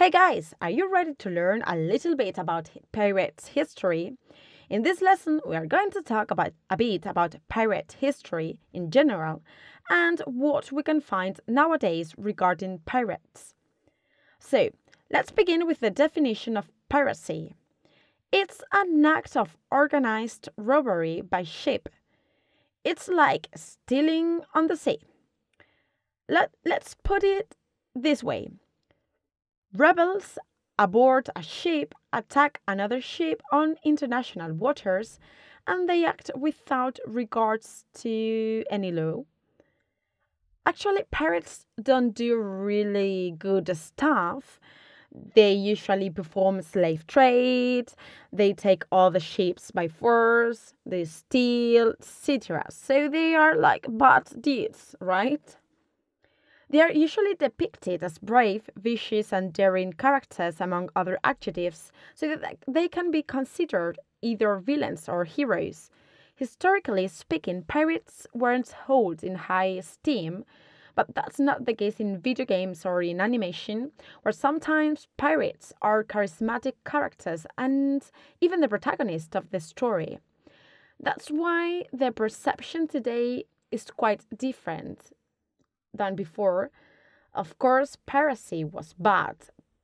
Hey guys, are you ready to learn a little bit about pirates' history? In this lesson, we are going to talk about a bit about pirate history in general and what we can find nowadays regarding pirates. So, let's begin with the definition of piracy. It's an act of organized robbery by ship. It's like stealing on the sea. Let's put it this way. Rebels aboard a ship attack another ship on international waters and they act without regards to any law. Actually, pirates don't do really good stuff. They usually perform slave trade, they take all the ships by force, they steal, etc. So they are like bad dudes, right? They are usually depicted as brave, vicious, and daring characters, among other adjectives, so that they can be considered either villains or heroes. Historically speaking, pirates weren't held in high esteem, but that's not the case in video games or in animation, where sometimes pirates are charismatic characters and even the protagonist of the story. That's why the perception today is quite different than before. Of course, piracy was bad,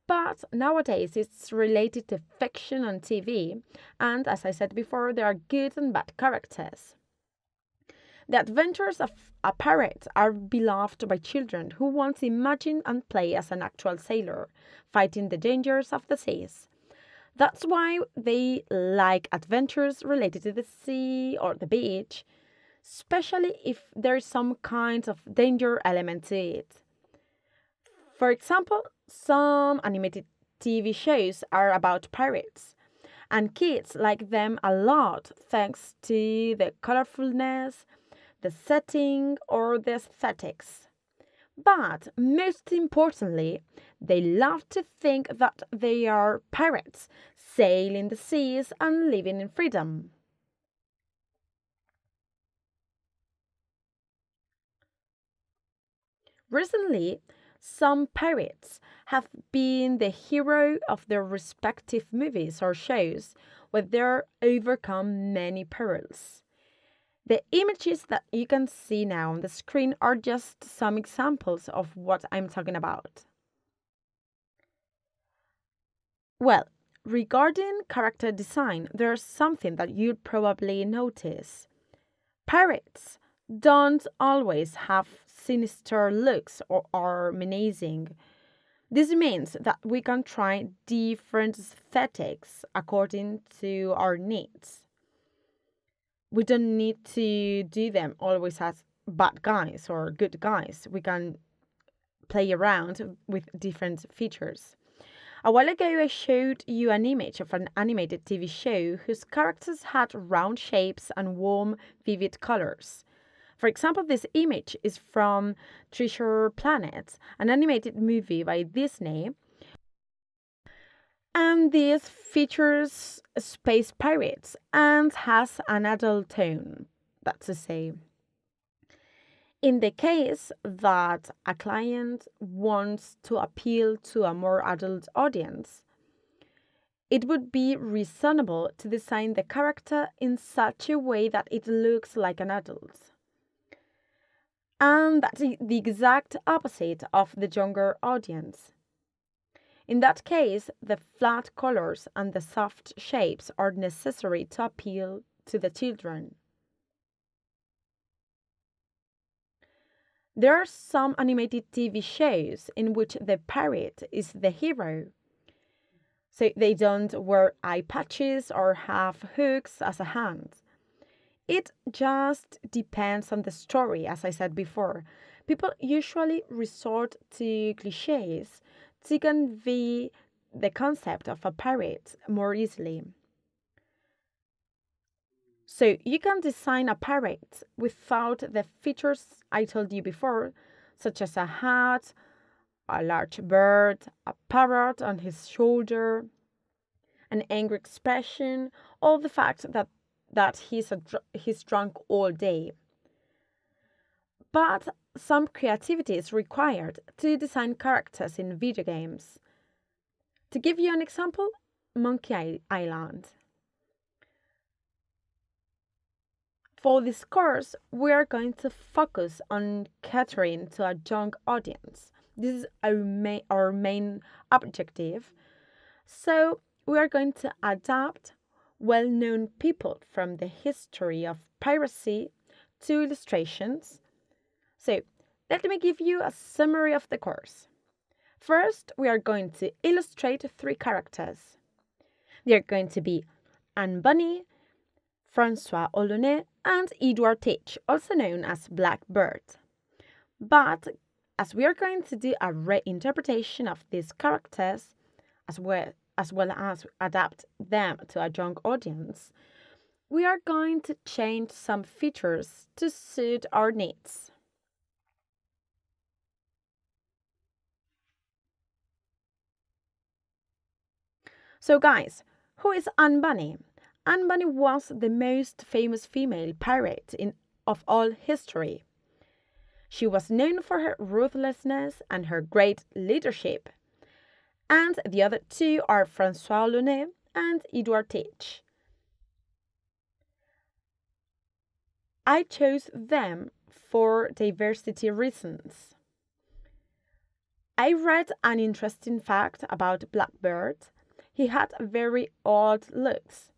but nowadays it's related to fiction on TV, and as I said before, there are good and bad characters. The adventures of a pirate are beloved by children who want to imagine and play as an actual sailor, fighting the dangers of the seas. That's why they like adventures related to the sea or the beach, especially if there is some kind of danger element to it. For example, some animated TV shows are about pirates, and kids like them a lot thanks to the colorfulness, the setting, or the aesthetics. But most importantly, they love to think that they are pirates, sailing the seas and living in freedom. Recently, some pirates have been the hero of their respective movies or shows where they overcome many perils. The images that you can see now on the screen are just some examples of what I'm talking about. Well, regarding character design, there's something that you'd probably notice. Pirates don't always have sinister looks or are menacing. This means that we can try different aesthetics according to our needs. We don't need to do them always as bad guys or good guys. We can play around with different features. A while ago, I showed you an image of an animated TV show whose characters had round shapes and warm, vivid colors. For example, this image is from Treasure Planet, an animated movie by Disney, and this features space pirates and has an adult tone, that's to say. In the case that a client wants to appeal to a more adult audience, it would be reasonable to design the character in such a way that it looks like an adult. And that's the exact opposite of the younger audience. In that case, the flat colors and the soft shapes are necessary to appeal to the children. There are some animated TV shows in which the pirate is the hero. So they don't wear eye patches or have hooks as a hand. It just depends on the story, as I said before. People usually resort to cliches to convey the concept of a pirate more easily. So you can design a pirate without the features I told you before, such as a hat, a large bird, a parrot on his shoulder, an angry expression, or the fact that he's drunk all day. But some creativity is required to design characters in video games. To give you an example, Island. For this course, we are going to focus on catering to a young audience. This is our main objective. So, we are going to adapt well known people from the history of piracy to illustrations. So, let me give you a summary of the course. First, we are going to illustrate 3 characters. They are going to be Anne Bonny, Francois Olonais, and Edward Teach, also known as Blackbird. But as we are going to do a reinterpretation of these characters, as well as adapt them to a young audience, we are going to change some features to suit our needs. So guys, who is Anne Bonny? Anne Bonny was the most famous female pirate of all history. She was known for her ruthlessness and her great leadership. And the other 2 are Francois Olonais and Edward Teach. I chose them for diversity reasons. I read an interesting fact about Blackbird. He had very odd looks.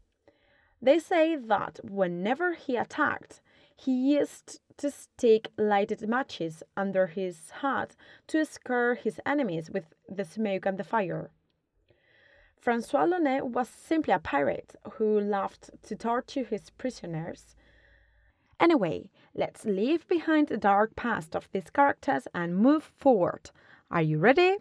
They say that whenever he attacked, he used to stick lighted matches under his hat to scare his enemies with the smoke and the fire. Francois Olonais was simply a pirate who loved to torture his prisoners. Anyway, let's leave behind the dark past of these characters and move forward. Are you ready?